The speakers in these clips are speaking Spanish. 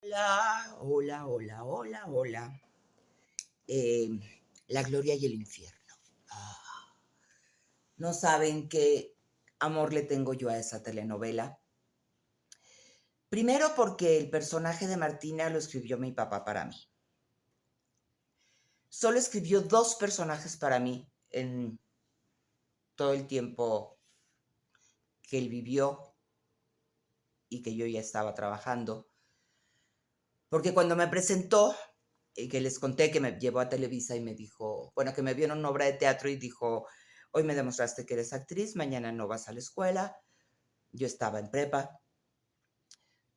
Hola, hola, hola, hola, hola. Eh, la gloria y el infierno. Ah, no saben qué amor le tengo yo a esa telenovela. Primero porque el personaje de Martina lo escribió mi papá para mí. Solo escribió dos personajes para mí en todo el tiempo que él vivió y que yo ya estaba trabajando. Porque cuando me presentó, que les conté que me llevó a Televisa y me dijo, bueno, que me vio en una obra de teatro y dijo, hoy me demostraste que eres actriz, mañana no vas a la escuela. Yo estaba en prepa,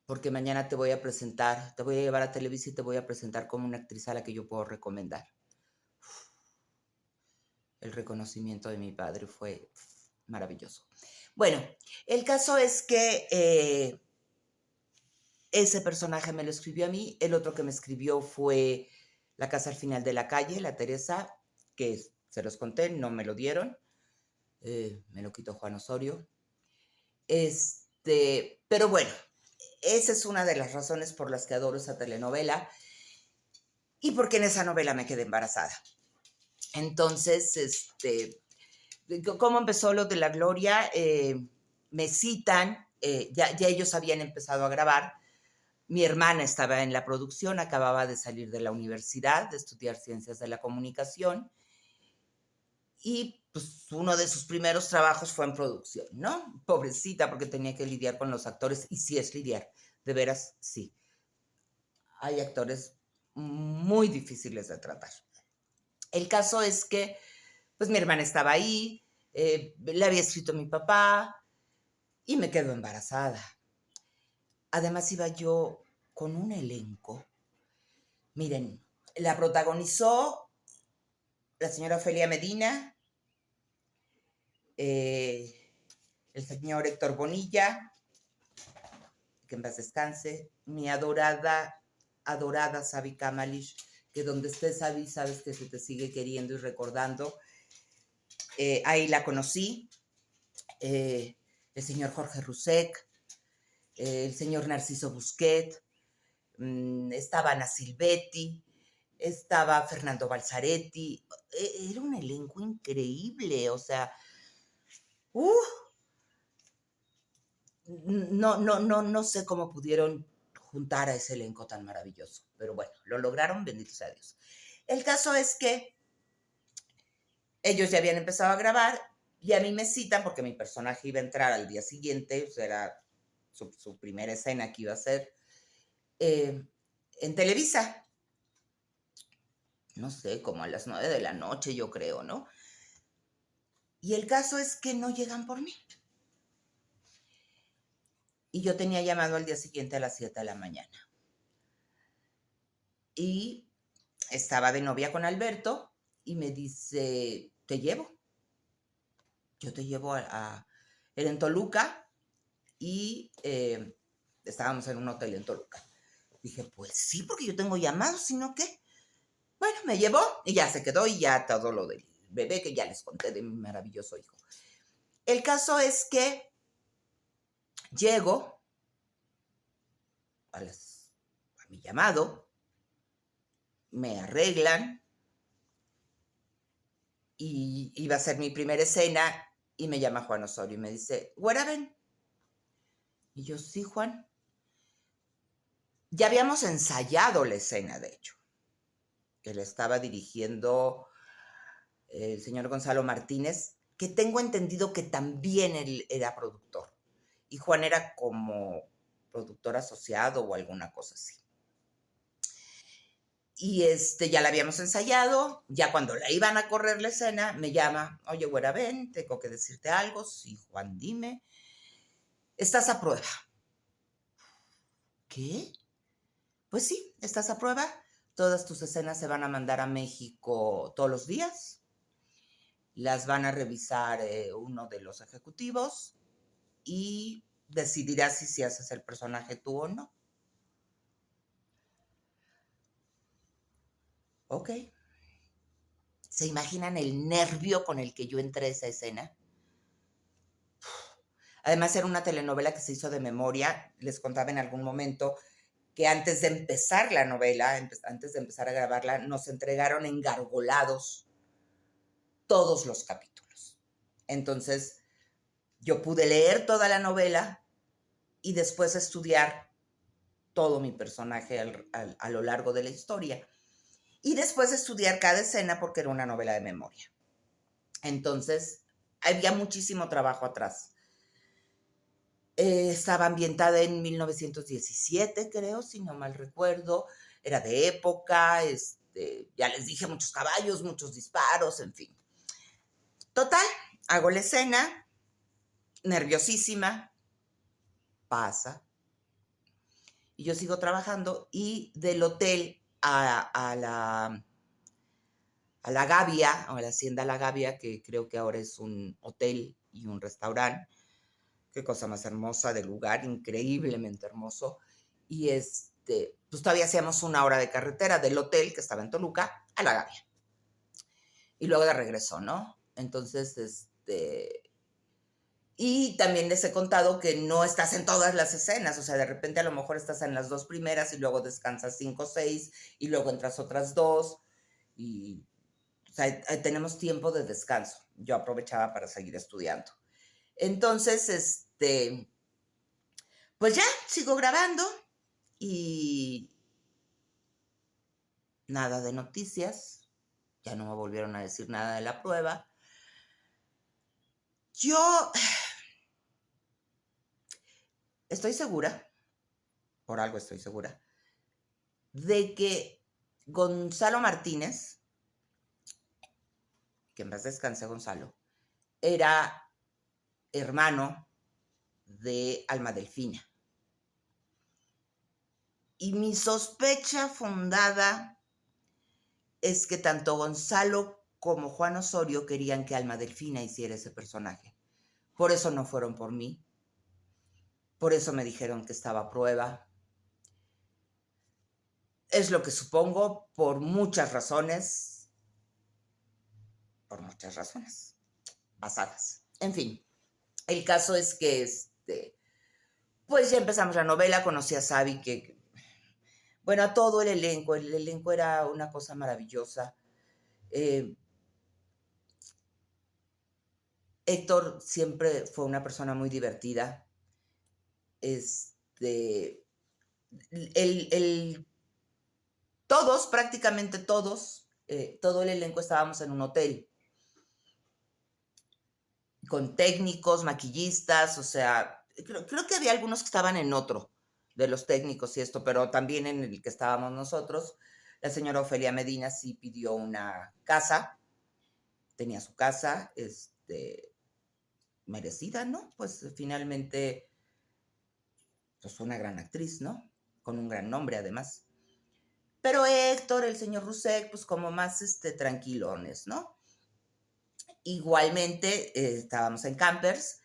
porque mañana te voy a presentar, te voy a llevar a Televisa y te voy a presentar como una actriz a la que yo puedo recomendar. El reconocimiento de mi padre fue maravilloso. Bueno, el caso es que ese personaje me lo escribió a mí, el otro que me escribió fue La casa al final de la calle, la Teresa, que se los conté, no me lo dieron, me lo quitó Juan Osorio. Pero bueno, esa es una de las razones por las que adoro esa telenovela y porque en esa novela me quedé embarazada. Entonces, ¿cómo empezó lo de la Gloria? Me citan, ya ellos habían empezado a grabar. Mi hermana estaba en la producción, acababa de salir de la universidad, de estudiar ciencias de la comunicación, y pues uno de sus primeros trabajos fue en producción, ¿no? Pobrecita, porque tenía que lidiar con los actores, y sí es lidiar, de veras, sí. Hay actores muy difíciles de tratar. El caso es que, pues mi hermana estaba ahí, le había escrito a mi papá, y me quedo embarazada. Además iba yo con un elenco. Miren, la protagonizó la señora Ofelia Medina, eh, el señor Héctor Bonilla, que en paz descanse, mi adorada Sabi Kamalish, que donde estés, Sabi, sabes que se te sigue queriendo y recordando. Ahí la conocí, el señor Jorge Rusek, el señor Narciso Busquet, estaba Ana Silvetti, estaba Fernando Balzaretti. Era un elenco increíble, o sea, no sé cómo pudieron juntar a ese elenco tan maravilloso, pero bueno, lo lograron, bendito sea Dios. El caso es que ellos ya habían empezado a grabar y a mí me citan porque mi personaje iba a entrar al día siguiente, o sea, era su primera escena que iba a hacer en Televisa, no sé, como a las 9 de la noche, yo creo, ¿no? Y el caso es que no llegan por mí. Y yo tenía llamado al día siguiente a las 7 de la mañana. Y estaba de novia con Alberto y me dice, te llevo. Yo te llevo era en Toluca y estábamos en un hotel en Toluca. Dije, pues sí, porque yo tengo llamados, sino qué. Bueno, me llevó y ya se quedó y ya todo lo del bebé que ya les conté de mi maravilloso hijo. El caso es que llego a mi llamado, me arreglan y iba a ser mi primera escena y me llama Juan Osorio y me dice, güera, ven. Y yo, sí, Juan. Ya habíamos ensayado la escena, de hecho, que le estaba dirigiendo el señor Gonzalo Martínez, que tengo entendido que también él era productor. Y Juan era como productor asociado o alguna cosa así. Y ya la habíamos ensayado, ya cuando la iban a correr la escena, me llama, oye, güera, ven, tengo que decirte algo. Sí, Juan, dime. Estás a prueba. ¿Qué? Pues sí, estás a prueba. Todas tus escenas se van a mandar a México todos los días. Las van a revisar uno de los ejecutivos y decidirá si haces el personaje tú o no. Ok. ¿Se imaginan el nervio con el que yo entré a esa escena? Además, era una telenovela que se hizo de memoria. Les contaba en algún momento que antes de empezar la novela, antes de empezar a grabarla, nos entregaron engargolados todos los capítulos. Entonces, yo pude leer toda la novela y después estudiar todo mi personaje a lo largo de la historia. Y después estudiar cada escena porque era una novela de memoria. Entonces, había muchísimo trabajo atrás. Estaba ambientada en 1917, creo, si no mal recuerdo. Era de época, ya les dije, muchos caballos, muchos disparos, en fin. Total, hago la escena, nerviosísima, pasa. Y yo sigo trabajando y del hotel a la Gavia, o a la Hacienda La Gavia, que creo que ahora es un hotel y un restaurante. Qué cosa más hermosa de lugar, increíblemente hermoso. Y pues todavía hacíamos 1 hora de carretera del hotel que estaba en Toluca a La Gavia. Y luego de regreso, ¿no? Entonces, y también les he contado que no estás en todas las escenas, o sea, de repente a lo mejor estás en las 2 primeras y luego descansas 5 o 6 y luego entras otras 2 y, o sea, tenemos tiempo de descanso. Yo aprovechaba para seguir estudiando. Entonces, pues ya, sigo grabando y nada de noticias, ya no me volvieron a decir nada de la prueba. Yo estoy segura, por algo estoy segura, de que Gonzalo Martínez, que en paz descanse Gonzalo, era hermano de Alma Delfina. Y mi sospecha fundada es que tanto Gonzalo como Juan Osorio querían que Alma Delfina hiciera ese personaje. Por eso no fueron por mí. Por eso me dijeron que estaba a prueba. Es lo que supongo por muchas razones. Por muchas razones basadas. En fin, el caso es que pues ya empezamos la novela, conocí a Sabi, bueno, a todo el elenco era una cosa maravillosa. Héctor siempre fue una persona muy divertida. Todos, prácticamente todos, todo el elenco estábamos en un hotel, con técnicos, maquillistas, o sea, creo que había algunos que estaban en otro de los técnicos y esto, pero también en el que estábamos nosotros. La señora Ofelia Medina sí pidió una casa, tenía su casa, merecida, ¿no? Pues finalmente, pues fue una gran actriz, ¿no? Con un gran nombre además. Pero Héctor, el señor Rusek, pues como más tranquilones, ¿no? Igualmente estábamos en campers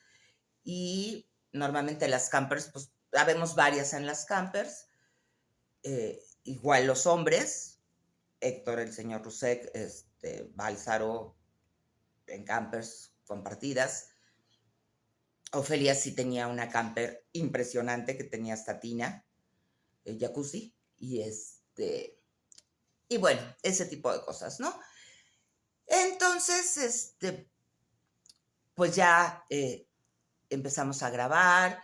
y normalmente las campers, pues habemos varias en las campers, igual los hombres, Héctor, el señor Rusek, Bálsaro, en campers compartidas. Ofelia sí tenía una camper impresionante que tenía hasta tina, jacuzzi, y bueno, ese tipo de cosas, ¿no? Entonces, pues ya empezamos a grabar,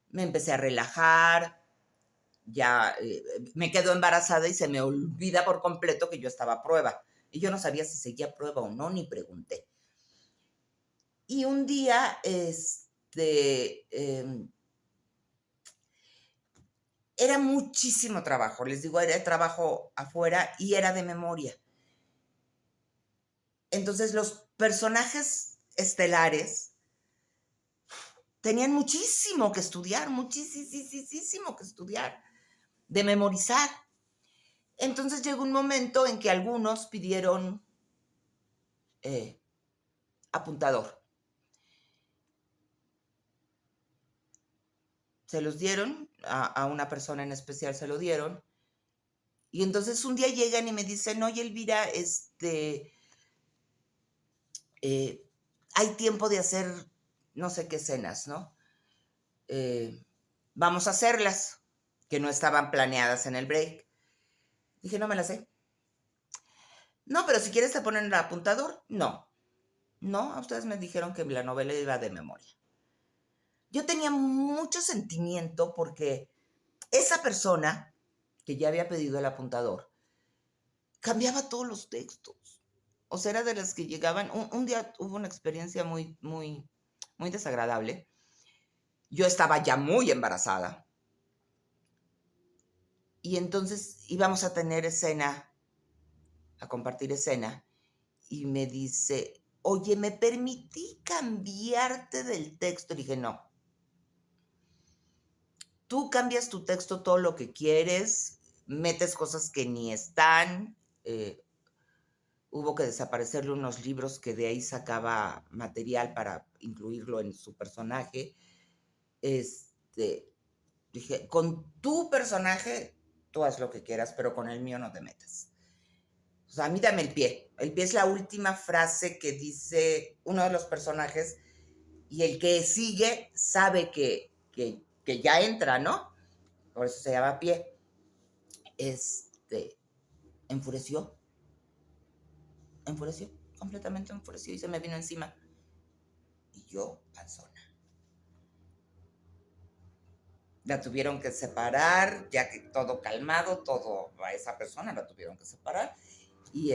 me empecé a relajar, ya me quedo embarazada y se me olvida por completo que yo estaba a prueba. Y yo no sabía si seguía a prueba o no, ni pregunté. Y un día, era muchísimo trabajo, les digo, era trabajo afuera y era de memoria. Entonces los personajes estelares tenían muchísimo que estudiar, muchísimo que estudiar, de memorizar. Entonces llegó un momento en que algunos pidieron apuntador. Se los dieron, a una persona en especial se lo dieron. Y entonces un día llegan y me dicen, oye, Elvira, hay tiempo de hacer no sé qué escenas, ¿no? Vamos a hacerlas. que no estaban planeadas en el break. Dije, no me las sé. No, pero si quieres te ponen el apuntador. No, no, ustedes me dijeron que la novela iba de memoria. Yo tenía mucho sentimiento porque esa persona que ya había pedido el apuntador cambiaba todos los textos. O sea, era de las que llegaban. Un día hubo una experiencia muy desagradable. Yo estaba ya muy embarazada. Y entonces íbamos a tener escena, a compartir escena. Y me dice, oye, ¿me permití cambiarte del texto? Le dije, no. Tú cambias tu texto todo lo que quieres, metes cosas que ni están. Hubo que desaparecerle unos libros que de ahí sacaba material para incluirlo en su personaje. Dije, con tu personaje tú haz lo que quieras, pero con el mío no te metas. O sea, a mí dame el pie. El pie es la última frase que dice uno de los personajes y el que sigue sabe que ya entra, ¿no? Por eso se llama pie. Enfureció, completamente enfureció y se me vino encima. Y yo, panzona. La tuvieron que separar, ya que todo calmado, todo a esa persona la tuvieron que separar. Y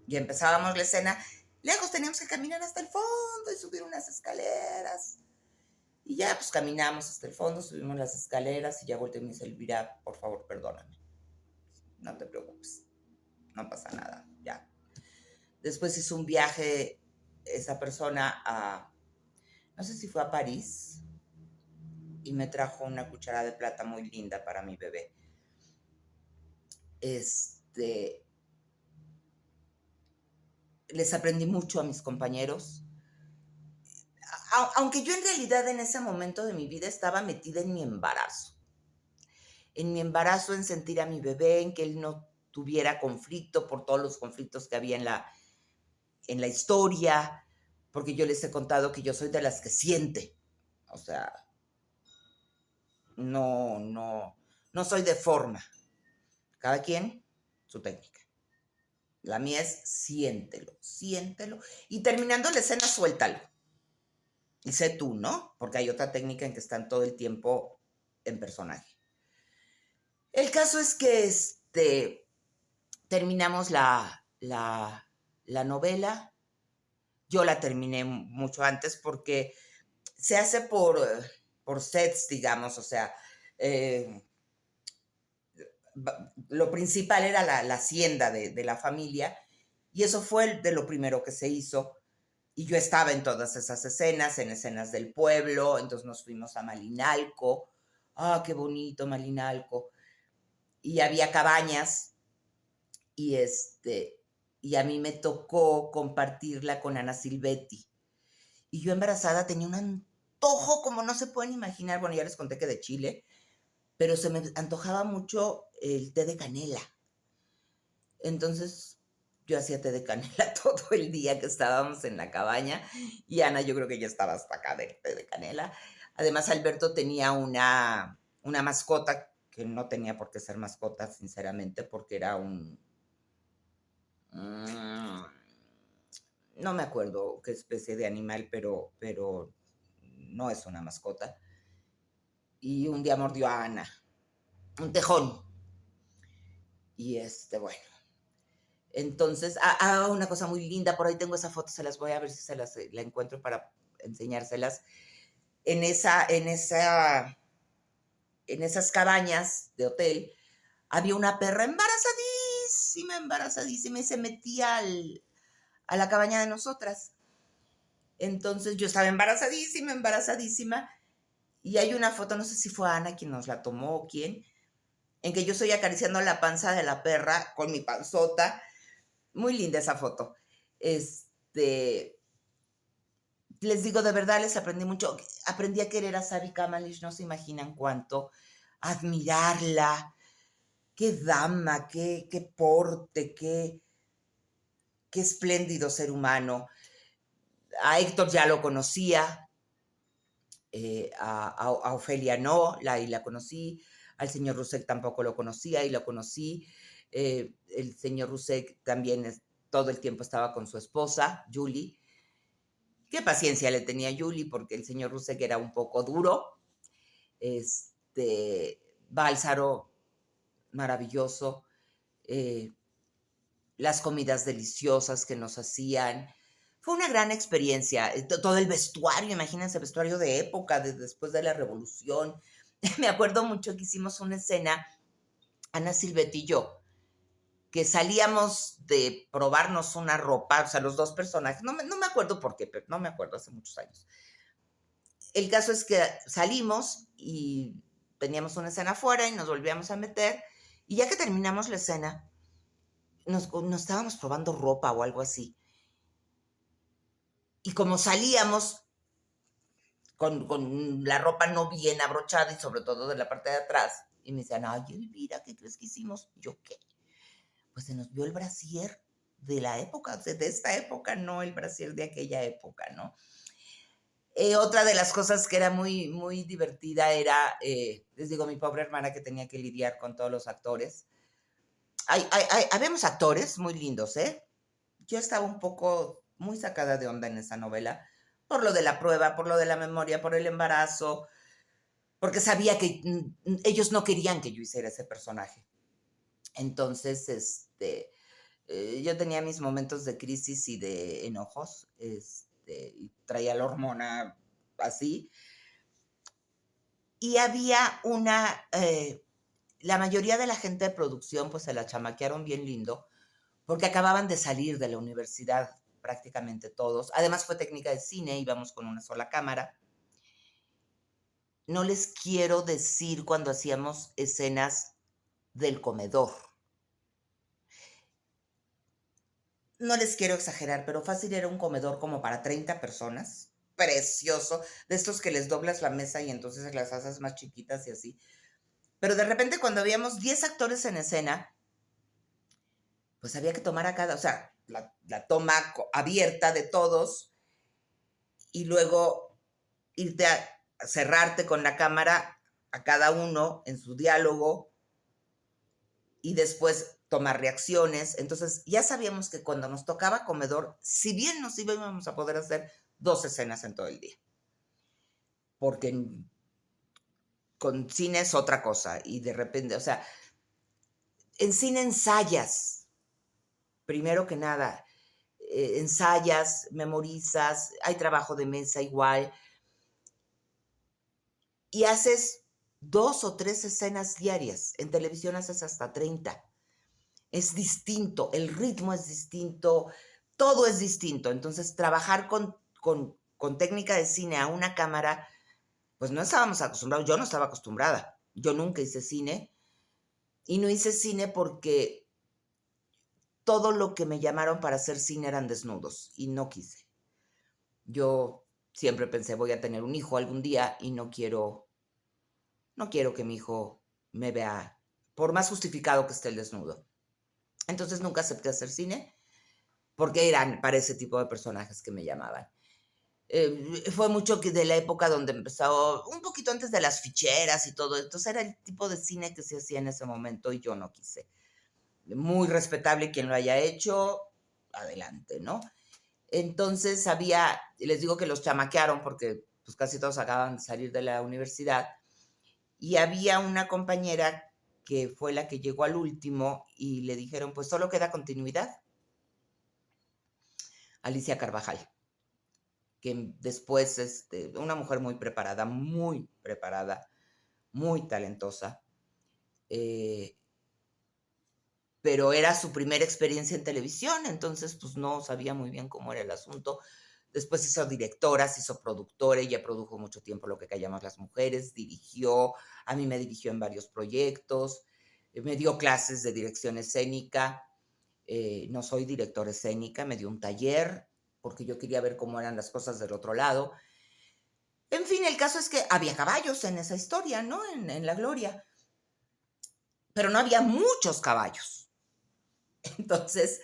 y empezábamos la escena. Lejos teníamos que caminar hasta el fondo y subir unas escaleras. Y ya, pues caminamos hasta el fondo, subimos las escaleras y ya volteé y me dice, Elvira, por favor, perdóname. No te preocupes, no pasa nada, ya. Después hizo un viaje esa persona no sé si fue a París, y me trajo una cuchara de plata muy linda para mi bebé. Les aprendí mucho a mis compañeros. Aunque yo en realidad en ese momento de mi vida estaba metida en mi embarazo. En mi embarazo, en sentir a mi bebé, en que él no tuviera conflicto por todos los conflictos que había en la historia, porque yo les he contado que yo soy de las que siente. O sea, no soy de forma. Cada quien su técnica. La mía es siéntelo, siéntelo. Y terminando la escena, suéltalo. Y sé tú, ¿no? Porque hay otra técnica en que están todo el tiempo en personaje. El caso es que terminamos la novela. Yo la terminé mucho antes porque se hace por sets, digamos, o sea, lo principal era la hacienda de la familia, y eso fue de lo primero que se hizo. Y yo estaba en todas esas escenas, en escenas del pueblo, entonces nos fuimos a Malinalco. ¡Ah, qué bonito Malinalco! Y había cabañas, y y a mí me tocó compartirla con Ana Silvetti. Y yo embarazada tenía un antojo como no se pueden imaginar. Bueno, ya les conté que de Chile, pero se me antojaba mucho el té de canela. Entonces yo hacía té de canela todo el día que estábamos en la cabaña, y Ana yo creo que ya estaba hasta acá del té de canela. Además, Alberto tenía una mascota que no tenía por qué ser mascota, sinceramente, porque era no me acuerdo qué especie de animal, pero no es una mascota. Y un día mordió a Ana, un tejón. Y bueno. Entonces, una cosa muy linda, por ahí tengo esa foto, se las voy a ver si la encuentro para enseñárselas. En esas cabañas de hotel había una perra embarazadísima, y se metía a la cabaña de nosotras. Entonces yo estaba embarazadísima, y hay una foto, no sé si fue Ana quien nos la tomó o quién, en que yo estoy acariciando la panza de la perra con mi panzota. Muy linda esa foto. Les digo, de verdad les aprendí mucho. Aprendí a querer a Savi Kamalish, no se imaginan cuánto. Admirarla. Qué dama, qué porte, qué espléndido ser humano. A Héctor ya lo conocía. a Ofelia no, y la conocí, al señor Rusek tampoco lo conocía y lo conocí. El señor Rusek también todo el tiempo estaba con su esposa, Julie. Qué paciencia le tenía Julie, porque el señor Rusek era un poco duro. Bálsaro, maravilloso. Las comidas deliciosas que nos hacían. Fue una gran experiencia. Todo el vestuario, imagínense, vestuario de época, después de la Revolución. Me acuerdo mucho que hicimos una escena, Ana Silvetti y yo, que salíamos de probarnos una ropa, o sea, los dos personajes, no me acuerdo por qué, pero no me acuerdo, hace muchos años. El caso es que salimos y teníamos una escena afuera y nos volvíamos a meter, y ya que terminamos la escena, nos estábamos probando ropa o algo así. Y como salíamos con la ropa no bien abrochada y sobre todo de la parte de atrás, y me decían, ay, Elvira, ¿qué crees que hicimos? Y yo, ¿qué? Pues se nos vio el brasier de la época, de esta época, no el brasier de aquella época, ¿no? Otra de las cosas que era muy, muy divertida era, les digo, mi pobre hermana que tenía que lidiar con todos los actores. Habemos actores muy lindos, ¿eh? Yo estaba un poco muy sacada de onda en esa novela, por lo de la prueba, por lo de la memoria, por el embarazo, porque sabía que ellos no querían que yo hiciera ese personaje. Entonces, yo tenía mis momentos de crisis y de enojos, y traía la hormona así. Y había la mayoría de la gente de producción, pues se la chamaquearon bien lindo, porque acababan de salir de la universidad prácticamente todos. Además fue técnica de cine, íbamos con una sola cámara. No les quiero decir cuando hacíamos escenas del comedor. No les quiero exagerar, pero fácil era un comedor como para 30 personas. Precioso, de estos que les doblas la mesa y entonces las haces más chiquitas y así. Pero de repente cuando habíamos 10 actores en escena, pues había que tomar a cada, o sea, la toma abierta de todos y luego irte a cerrarte con la cámara a cada uno en su diálogo y después tomar reacciones. Entonces ya sabíamos que cuando nos tocaba comedor, si bien nos íbamos a poder hacer 2 escenas en todo el día, porque con cine es otra cosa y de repente, o sea, en cine ensayas, primero que nada, ensayas, memorizas, hay trabajo de mesa igual, y haces 2 o 3 escenas diarias. En televisión haces hasta 30. Es distinto, el ritmo es distinto, todo es distinto. Entonces, trabajar con técnica de cine a una cámara, pues no estábamos acostumbrados. Yo no estaba acostumbrada. Yo nunca hice cine. Y no hice cine porque todo lo que me llamaron para hacer cine eran desnudos y no quise. Yo siempre pensé, voy a tener un hijo algún día y no quiero que mi hijo me vea, por más justificado que esté el desnudo. Entonces nunca acepté hacer cine porque eran para ese tipo de personajes que me llamaban. Fue mucho que de la época donde empezó, un poquito antes de las ficheras y todo, entonces era el tipo de cine que se hacía en ese momento y yo no quise. Muy respetable quien lo haya hecho, adelante, ¿no? Entonces les digo que los chamaquearon porque pues casi todos acaban de salir de la universidad, y había una compañera que fue la que llegó al último y le dijeron, pues solo queda continuidad. Alicia Carvajal, que después, una mujer muy preparada, muy talentosa, pero era su primera experiencia en televisión, entonces pues no sabía muy bien cómo era el asunto. Después hizo directora, se hizo productora, ella produjo mucho tiempo Lo que callamos las mujeres, dirigió, a mí me dirigió en varios proyectos, me dio clases de dirección escénica, no soy directora escénica, me dio un taller porque yo quería ver cómo eran las cosas del otro lado. En fin, el caso es que había caballos en esa historia, ¿no? En La Gloria, pero no había muchos caballos. Entonces,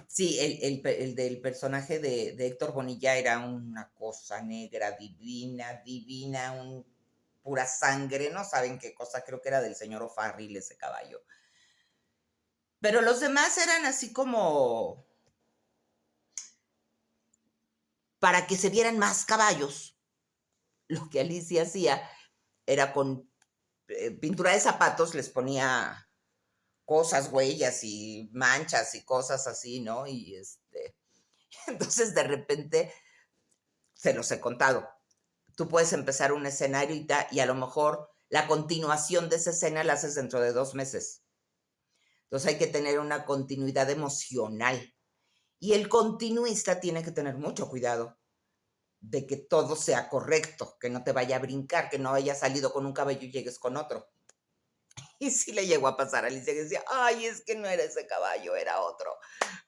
Sí, el del personaje de Héctor Bonilla era una cosa negra, divina, divina, pura sangre, no saben qué cosa, creo que era del señor O'Farrill ese caballo. Pero los demás eran así como para que se vieran más caballos. Lo que Alicia hacía era con pintura de zapatos, les ponía cosas, huellas y manchas y cosas así, ¿no? Y entonces de repente, se los he contado, tú puedes empezar un escenario y a lo mejor la continuación de esa escena la haces dentro de 2 meses. Entonces hay que tener una continuidad emocional. Y el continuista tiene que tener mucho cuidado de que todo sea correcto, que no te vaya a brincar, que no hayas salido con un caballo y llegues con otro. Y sí le llegó a pasar a Alicia, que decía, ay, es que no era ese caballo, era otro.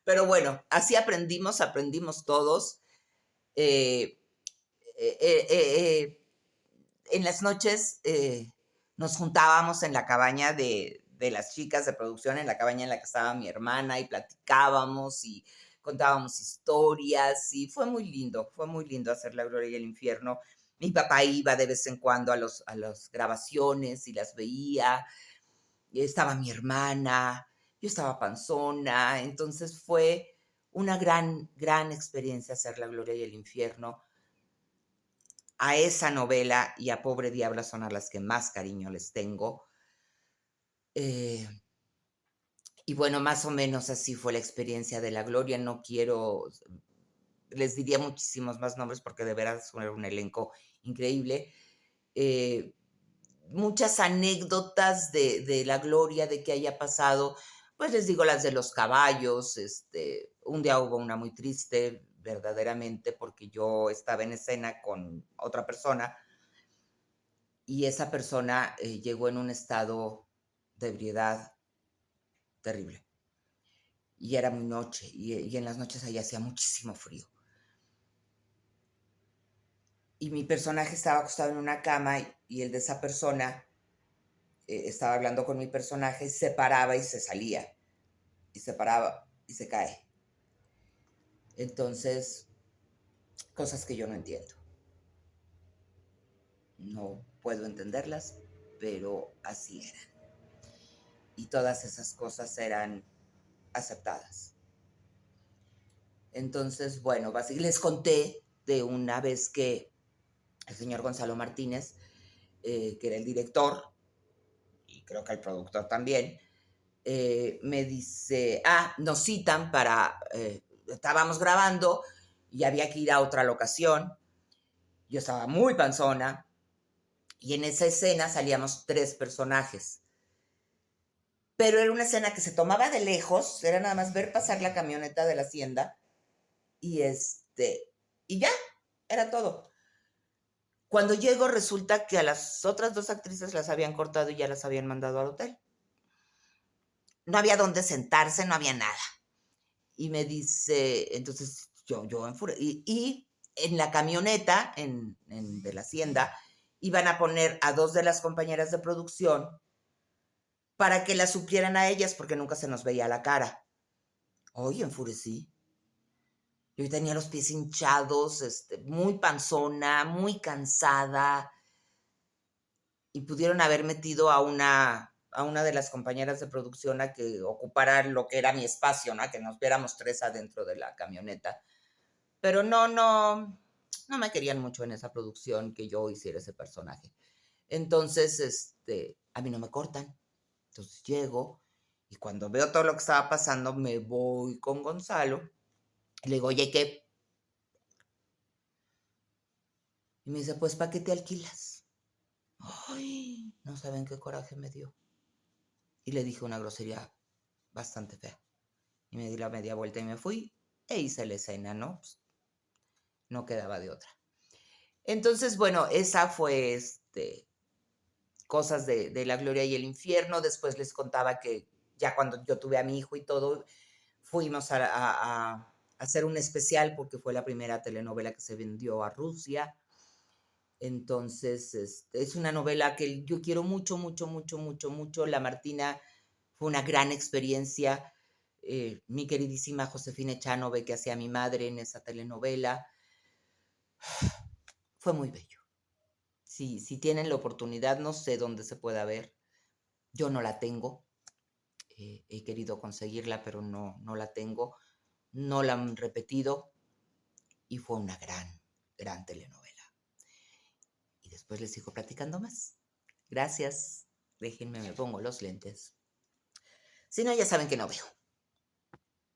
Pero bueno, así aprendimos todos. Eh, eh, eh, eh, en las noches nos juntábamos en la cabaña de las chicas de producción, en la cabaña en la que estaba mi hermana, y platicábamos y contábamos historias, y fue muy lindo hacer La Gloria y el Infierno. Mi papá iba de vez en cuando a las grabaciones y las veía, y estaba mi hermana, yo estaba panzona, entonces fue una gran, gran experiencia hacer La Gloria y el Infierno. A esa novela y a Pobre Diabla son a las que más cariño les tengo. Eh, y bueno, más o menos así fue la experiencia de La Gloria. No quiero, les diría muchísimos más nombres porque de veras fue un elenco increíble. Eh, Muchas anécdotas de La Gloria, de que haya pasado, pues les digo las de los caballos. Un día hubo una muy triste, verdaderamente, porque yo estaba en escena con otra persona y esa persona llegó en un estado de ebriedad terrible. Y era muy noche, y en las noches ahí hacía muchísimo frío. Y mi personaje estaba acostado en una cama y el de esa persona estaba hablando con mi personaje, se paraba y se salía, y se paraba y se cae. Entonces, cosas que yo no entiendo. No puedo entenderlas, pero así eran. Y todas esas cosas eran aceptadas. Entonces, bueno, les conté de una vez que el señor Gonzalo Martínez, que era el director, y creo que el productor también, me dice, nos citan estábamos grabando y había que ir a otra locación. Yo estaba muy panzona y en esa escena salíamos 3 personajes. Pero era una escena que se tomaba de lejos, era nada más ver pasar la camioneta de la hacienda y y ya, era todo. Cuando llego resulta que a las otras 2 actrices las habían cortado y ya las habían mandado al hotel. No había dónde sentarse, no había nada. Y me dice, entonces yo y en la camioneta de la hacienda iban a poner a 2 de las compañeras de producción para que las suplieran a ellas porque nunca se nos veía la cara. Hoy enfurecí. Yo tenía los pies hinchados, muy panzona, muy cansada, y pudieron haber metido a una de las compañeras de producción a que ocupara lo que era mi espacio, ¿no? A que nos viéramos 3 adentro de la camioneta. Pero no me querían mucho en esa producción que yo hiciera ese personaje. Entonces, a mí no me cortan. Entonces llego y cuando veo todo lo que estaba pasando, me voy con Gonzalo y le digo, oye, ¿qué? Y me dice, pues, ¿para qué te alquilas? Ay, no saben qué coraje me dio. Y le dije una grosería bastante fea. Y me di la media vuelta y me fui e hice la escena, ¿no? Pues, no quedaba de otra. Entonces, bueno, esa fue cosas de La Gloria y el Infierno. Después les contaba que ya cuando yo tuve a mi hijo y todo, fuimos a hacer un especial porque fue la primera telenovela que se vendió a Rusia. Entonces, es una novela que yo quiero mucho, mucho, mucho, mucho, mucho. La Martina fue una gran experiencia. Mi queridísima Josefina Echanove, que hacía mi madre en esa telenovela. Fue muy bello. Si tienen la oportunidad, no sé dónde se pueda ver. Yo no la tengo. He querido conseguirla, pero no la tengo. No la han repetido y fue una gran telenovela. Y después les sigo platicando más. Gracias. Déjenme, me pongo los lentes. Si no, ya saben que no veo.